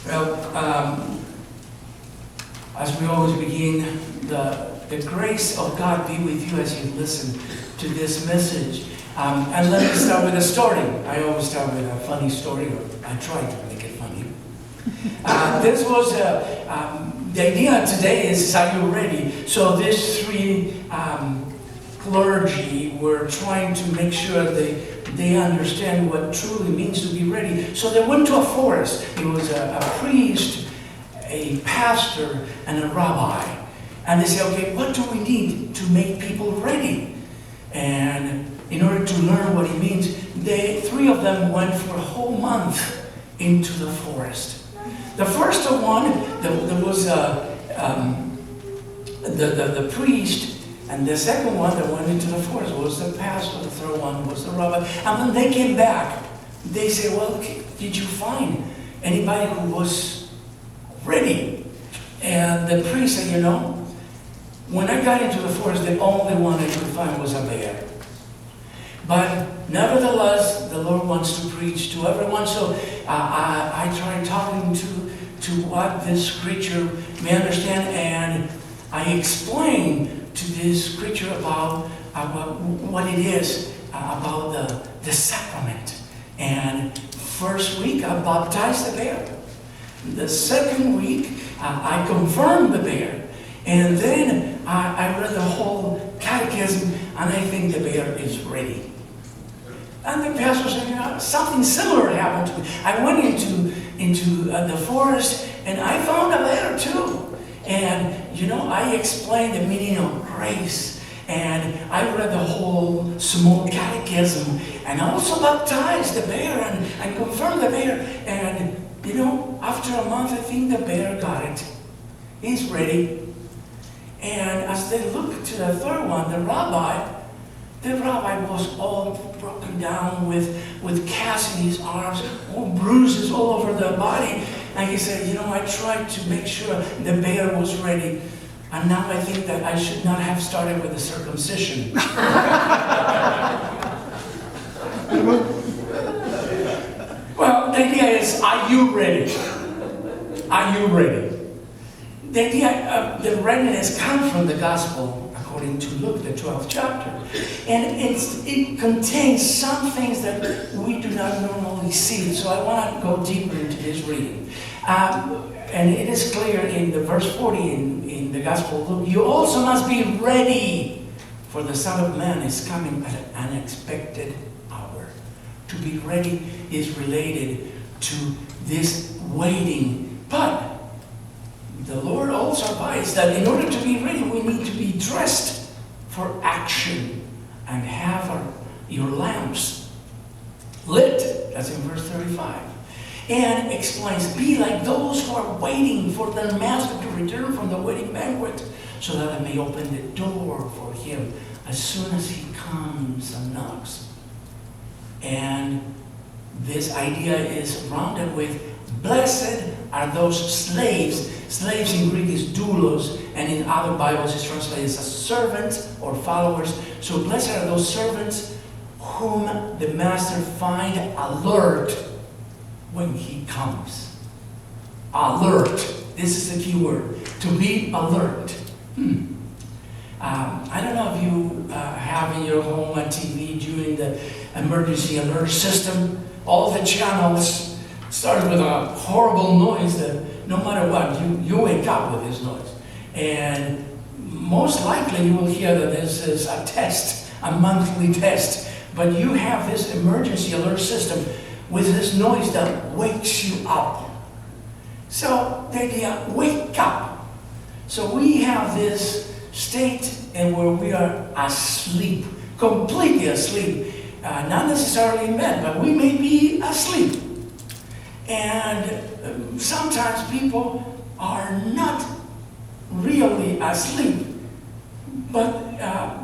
Well, as we always begin, the grace of God be with you as you listen to this message. And let me start with a story. I always start with a funny story, or I try to make it funny. This was the idea today is, are you ready? So these three clergy were trying to make sure they understand what truly means to be ready. So they went to a forest. It was a priest, a pastor, and a rabbi. And they said, okay, what do we need to make people ready? And in order to learn what it means, three of them went for a whole month into the forest. The first one, there was the priest, and the second one that went into the forest was the pastor, the third one was the rabbi. And when they came back, they said, well, did you find anybody who was ready? And the priest said, when I got into the forest, the only one I could find was a bear. But nevertheless, the Lord wants to preach to everyone, so I tried talking to what this creature may understand, and I explained to this creature about what it is, about the sacrament. And first week, I baptized the bear. The second week, I confirmed the bear. And then I read the whole catechism, and I think the bear is ready. And the pastor said, something similar happened to me. I went into the forest, and I found a bear too. And, I explained the meaning of grace. And I read the whole small catechism. And I also baptized the bear and confirmed the bear. And, after a month, I think the bear got it. He's ready. And as they looked to the third one, the rabbi was all broken down with casts in his arms, all bruises all over the body. And he said, I tried to make sure the bear was ready. And now I think that I should not have started with the circumcision. Well, the idea is, are you ready? Are you ready? The idea of the readiness comes from the gospel, according to Luke, the 12th chapter. And it contains some things that we do not normally see. So I want to go deeper into this reading. And it is clear in the verse 40 in the gospel of Luke, you also must be ready, for the Son of Man is coming at an unexpected hour. To be ready is related to this waiting. But the Lord also advised that in order to be ready, we need to be dressed for action and have your lamps lit. That's in verse 35. And explains, be like those who are waiting for their master to return from the wedding banquet, so that they may open the door for him as soon as he comes and knocks. And this idea is rounded with, blessed are those slaves. Slaves in Greek is doulos, and in other Bibles it's translated as servants or followers. So blessed are those servants whom the master find alert when he comes. Alert. This is the key word. To be alert. I don't know if you have in your home a TV during the emergency alert system. All the channels started with a horrible noise that no matter what, you wake up with this noise. And most likely you will hear that this is a test, a monthly test. But you have this emergency alert system with this noise that wakes you up. So the idea, wake up. So we have this state and where we are asleep, completely asleep. Not necessarily in bed, but we may be asleep. And sometimes people are not really asleep, but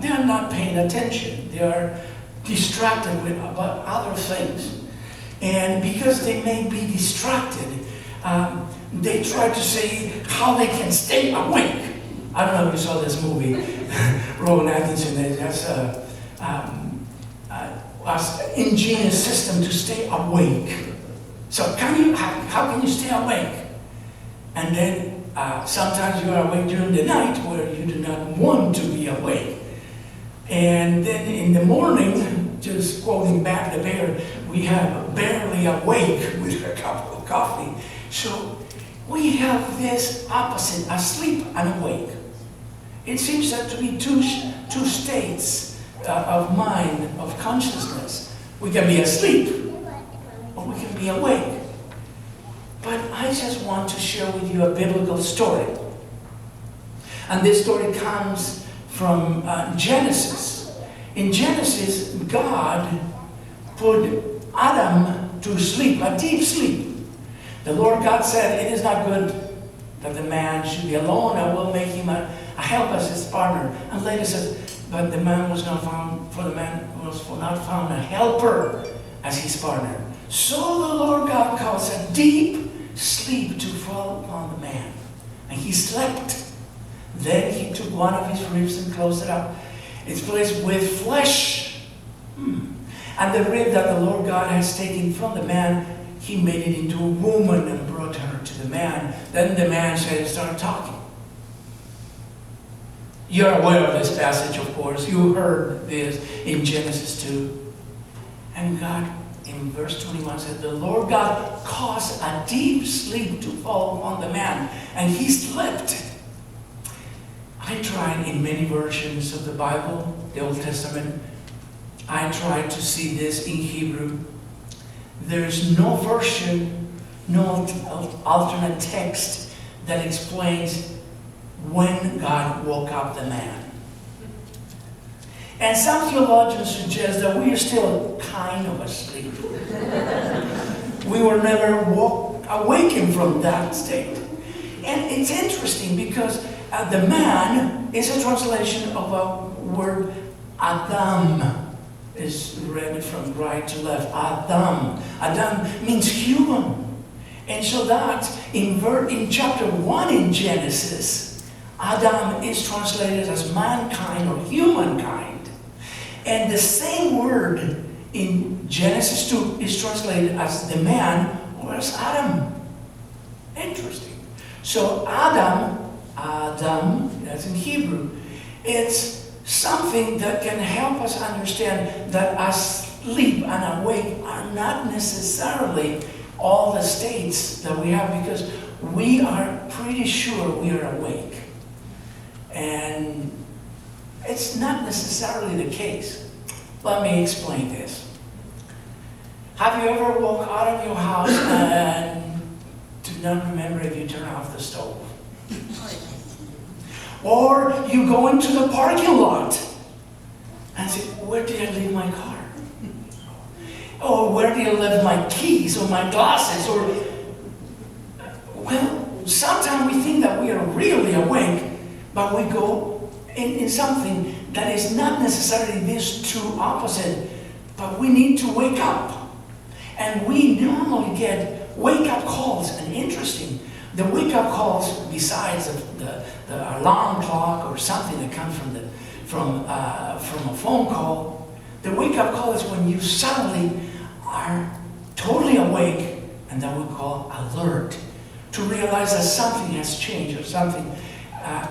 they are not paying attention. They are distracted about other things. And because they may be distracted, they try to say how they can stay awake. I don't know if you saw this movie, Rowan Atkinson. That's an ingenious system to stay awake. So how can you stay awake? And then sometimes you are awake during the night where you do not want to be awake. And then in the morning, just quoting back the bear, we have barely awake with a cup of coffee. So we have this opposite, asleep and awake. It seems that to be two states of mind, of consciousness. We can be asleep, or we can be awake. But I just want to share with you a biblical story. And this story comes from Genesis. In Genesis, God put Adam to sleep, a deep sleep. The Lord God said, "It is not good that the man should be alone. I will make him a help as his partner." And later said, "But the man was not found, for the man was not found a helper as his partner." So the Lord God caused a deep sleep to fall upon the man, and he slept. Then he took one of his ribs and closed it up. It's placed with flesh. And the rib that the Lord God has taken from the man, he made it into a woman and brought her to the man. Then the man started talking. You're aware of this passage, of course. You heard this in Genesis 2. And God, in verse 21, said, the Lord God caused a deep sleep to fall upon the man, and he slept. I tried in many versions of the Bible, the Old Testament, I tried to see this in Hebrew. There's no version, no alternate text that explains when God woke up the man. And some theologians suggest that we are still kind of asleep. We were never awakened from that state. And it's interesting because the man is a translation of a word Adam. Is read from right to left. Adam. Adam means human. And so that in chapter 1 in Genesis, Adam is translated as mankind or humankind. And the same word in Genesis 2 is translated as the man or as Adam. Interesting. So Adam, that's in Hebrew, it's something that can help us understand that asleep and awake are not necessarily all the states that we have, because we are pretty sure we are awake. And it's not necessarily the case. Let me explain this. Have you ever woke out of your house and did not remember if you turned off the stove? Or you go into the parking lot and say, where did I leave my car? Or where did I leave my keys or my glasses? Or, well, sometimes we think that we are really awake, but we go in something that is not necessarily these two opposite, but we need to wake up. And we normally get wake-up calls, and interesting, the wake-up calls, besides the alarm clock or something that comes from a phone call, the wake-up call is when you suddenly are totally awake, and that we call alert, to realize that something has changed or something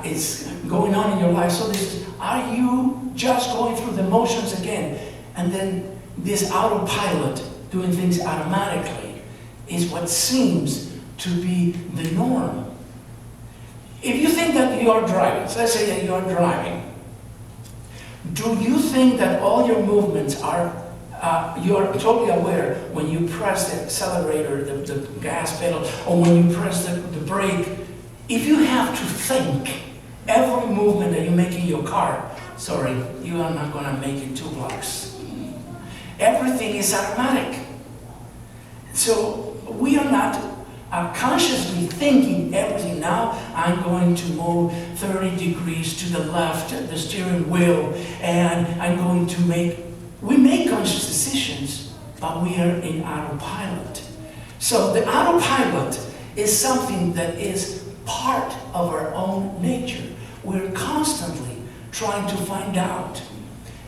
is going on in your life. So this is, are you just going through the motions again? And then this autopilot, doing things automatically, is what seems to be the norm. If you think that you are driving, so let's say that you are driving, do you think that all your movements are, you are totally aware when you press the accelerator, the gas pedal, or when you press the brake? If you have to think every movement that you make in your car, sorry, you are not going to make it 2 blocks. Everything is automatic. So we are not consciously thinking everything. Now I'm going to move 30 degrees to the left, the steering wheel, and I'm going to we make conscious decisions, but we are in autopilot. So the autopilot is something that is part of our own nature. We're constantly trying to find out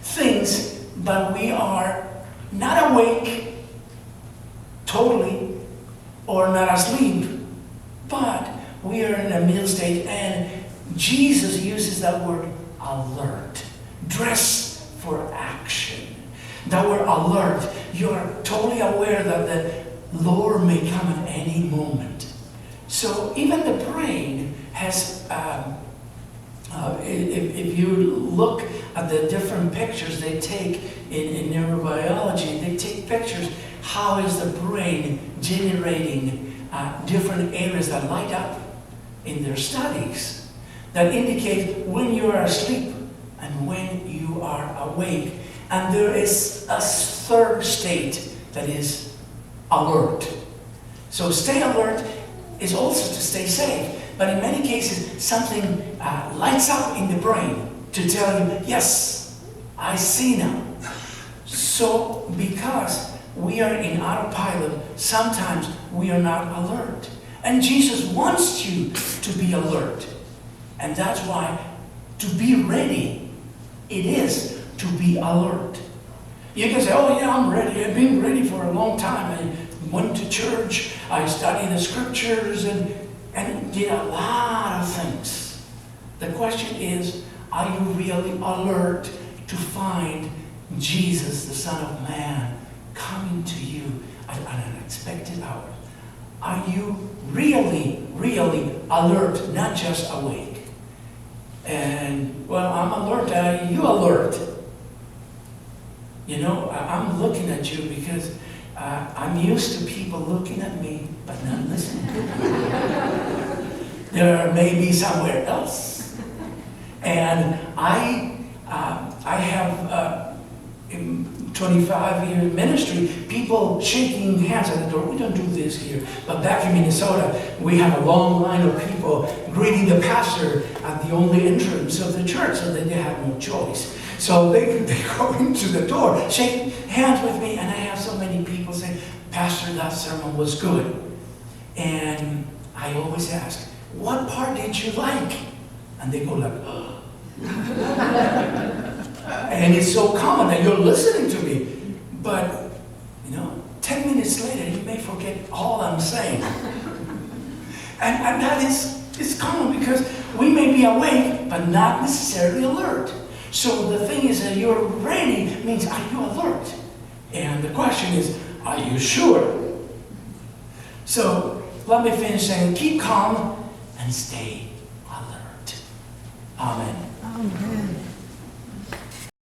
things, but we are not awake totally or not asleep, but we we are in a middle stage, and Jesus uses that word alert. Dress for action. That word alert, you're totally aware that the Lord may come at any moment. So even the brain has, if you look at the different pictures they take in neurobiology, they take pictures, how is the brain generating different areas that light up in their studies that indicate when you are asleep and when you are awake. And there is a third state that is alert. So stay alert is also to stay safe. But in many cases, something lights up in the brain to tell you, yes, I see now. So because we are in autopilot, sometimes we are not alert. And Jesus wants you to be alert. And that's why to be ready, it is to be alert. You can say, oh yeah, I'm ready. I've been ready for a long time. I went to church, I studied the scriptures, and did a lot of things. The question is, are you really alert to find Jesus, the Son of Man, coming to you at an unexpected hour? Are you really, really alert, not just awake? And, well, I'm alert. Are you alert? You know, I'm looking at you because I'm used to people looking at me, but not listening to me. There may be somewhere else. And I have, in 25-year ministry, people shaking hands at the door. We don't do this here. But back in Minnesota, we have a long line of people greeting the pastor at the only entrance of the church, so that they have no choice. So they go into the door, shake hands with me, and I have so many people say, Pastor, that sermon was good. And I always ask, what part did you like? And they go like, oh. And it's so common that you're listening to me. But, 10 minutes later, you may forget all I'm saying. And that is common because we may be awake, but not necessarily alert. So the thing is that you're ready means, are you alert? And the question is, are you sure? So let me finish saying, keep calm and stay alert. Amen. Amen.